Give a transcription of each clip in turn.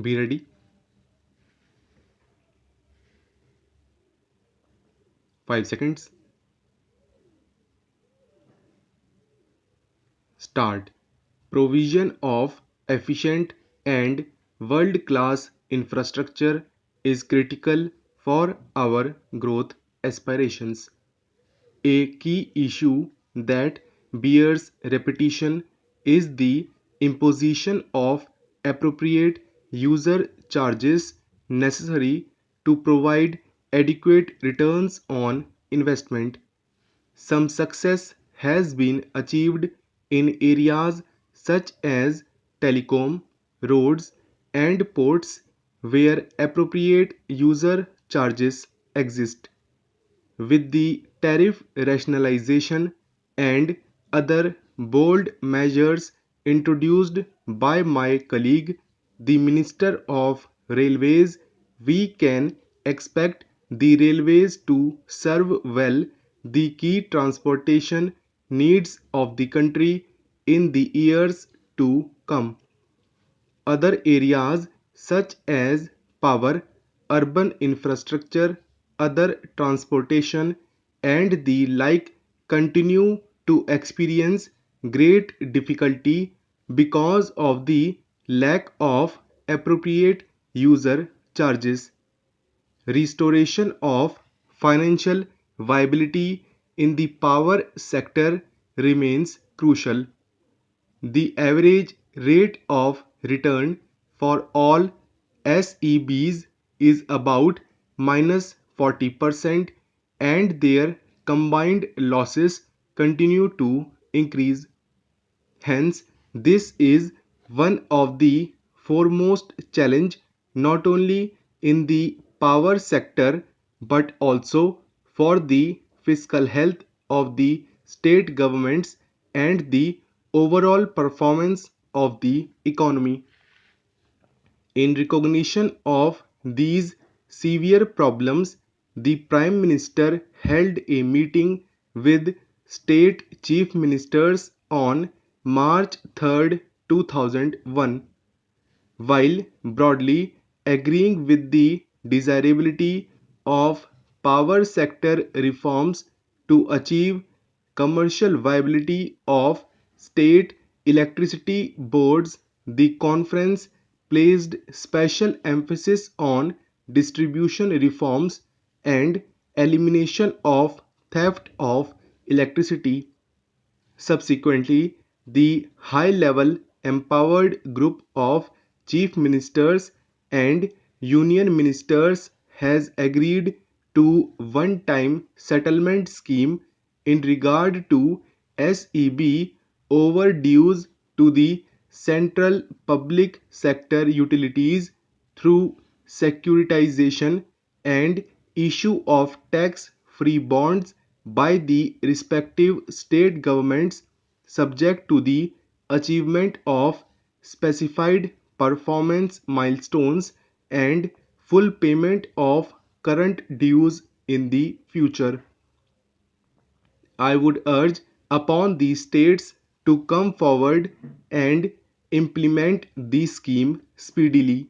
Be ready. 5 seconds. Start. Provision of efficient and world-class infrastructure is critical for our growth aspirations. A key issue that bears repetition is the imposition of appropriate user charges necessary to provide adequate returns on investment. Some success has been achieved in areas such as telecom, roads, and ports where appropriate user charges exist. With the tariff rationalization and other bold measures introduced by my colleague, the Minister of Railways, we can expect the railways to serve well the key transportation needs of the country in the years to come. Other areas such as power, urban infrastructure, other transportation, and the like continue to experience great difficulty because of the lack of appropriate user charges. Restoration of financial viability in the power sector remains crucial. The average rate of return for all SEBs is about -40% and their combined losses continue to increase. Hence, this is one of the foremost challenge not only in the power sector but also for the fiscal health of the state governments and the overall performance of the economy. In recognition of these severe problems, the Prime Minister held a meeting with state chief ministers on March 3, 2001. While broadly agreeing with the desirability of power sector reforms to achieve commercial viability of state electricity boards, the conference placed special emphasis on distribution reforms and elimination of theft of electricity. Subsequently, the high-level empowered group of chief ministers and union ministers has agreed to one-time settlement scheme in regard to SEB overdues to the central public sector utilities through securitization and issue of tax-free bonds by the respective state governments subject to the achievement of specified performance milestones and full payment of current dues in the future. I would urge upon the states to come forward and implement the scheme speedily.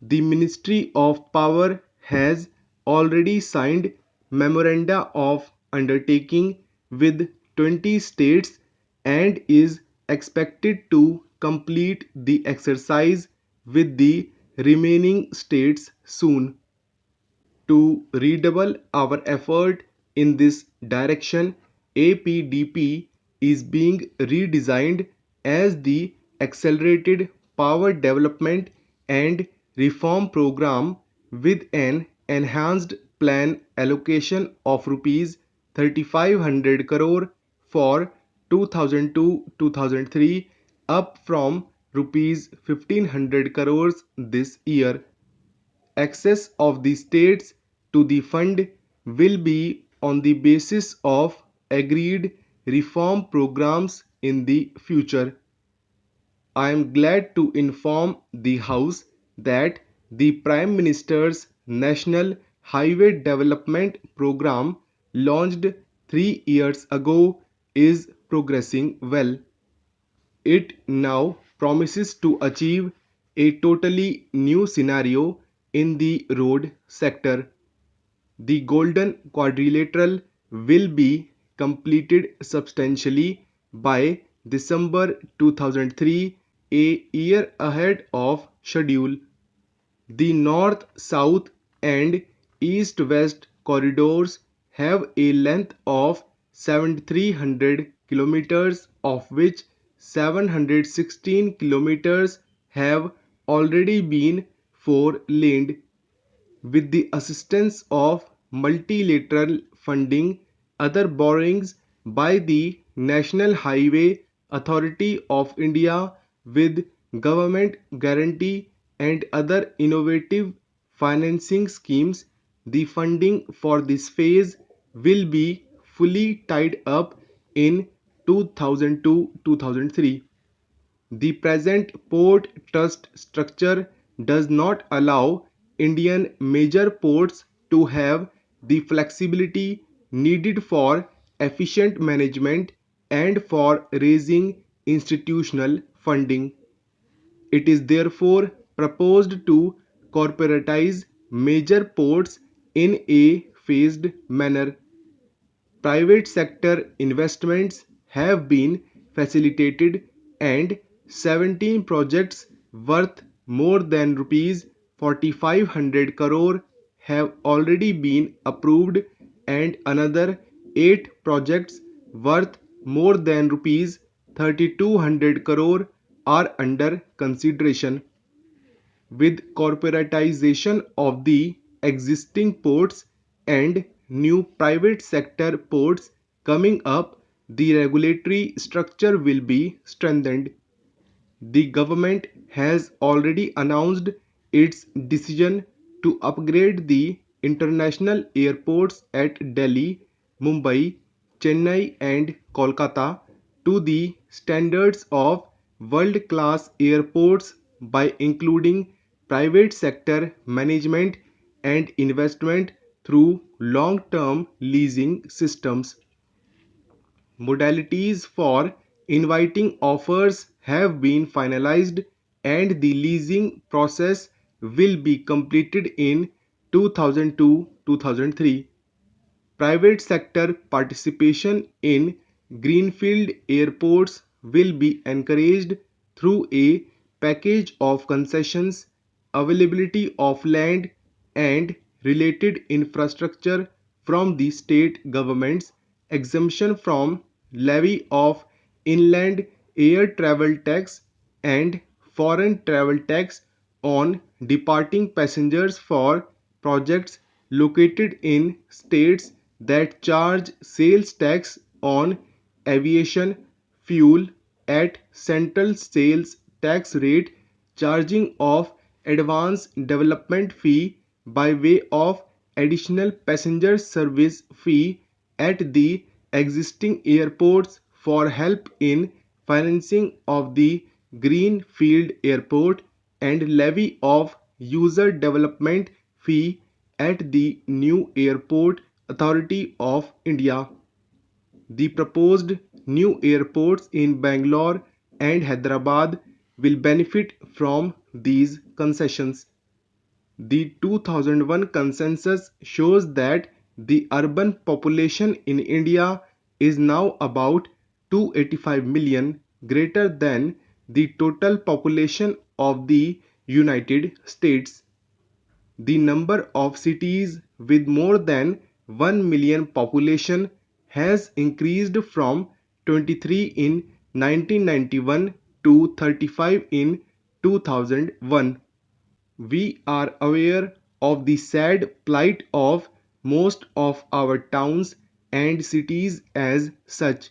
The Ministry of Power has already signed memoranda of undertaking with 20 states and is expected to complete the exercise with the remaining states soon. To redouble our effort in this direction, APDP is being redesigned as the Accelerated Power Development and Reform Program with an enhanced plan allocation of rupees 3500 crore for 2002-2003 up from rupees 1500 crores this year. Access of the states to the fund will be on the basis of agreed reform programs in the future. I am glad to inform the House that the Prime Minister's National Highway Development Program, launched 3 years ago, is progressing well. It now promises to achieve a totally new scenario in the road sector. The Golden Quadrilateral will be completed substantially by December 2003, a year ahead of schedule. The north-south and east-west corridors have a length of 7,300 kilometers, of which 716 kilometers have already been four-laned. With the assistance of multilateral funding, other borrowings by the National Highway Authority of India with government guarantee and other innovative financing schemes, the funding for this phase will be fully tied up in 2002-2003. The present port trust structure does not allow Indian major ports to have the flexibility needed for efficient management and for raising institutional funding. It is therefore proposed to corporatize major ports in a phased manner. Private sector investments have been facilitated and 17 projects worth more than rupees 4,500 crore have already been approved and another 8 projects worth more than rupees 3,200 crore are under consideration. With corporatization of the existing ports and new private sector ports coming up, the regulatory structure will be strengthened. The government has already announced its decision to upgrade the international airports at Delhi, Mumbai, Chennai and Kolkata to the standards of world-class airports by including private sector management and investment through long-term leasing systems. Modalities for inviting offers have been finalized and the leasing process will be completed in 2002-2003. Private sector participation in greenfield airports will be encouraged through a package of concessions, availability of land and related infrastructure from the state governments, exemption from levy of inland air travel tax and foreign travel tax on departing passengers for projects located in states that charge sales tax on aviation fuel at central sales tax rate, charging of advance development fee by way of additional passenger service fee at the existing airports for help in financing of the greenfield airport and levy of user development fee at the new airport authority of India. The proposed new airports in Bangalore and Hyderabad will benefit from these concessions. The 2001 consensus shows that the urban population in India is now about 285 million, greater than the total population of the United States. The number of cities with more than 1 million population has increased from 23 in 1991 to 35 in 2001. We are aware of the sad plight of most of our towns and cities as such.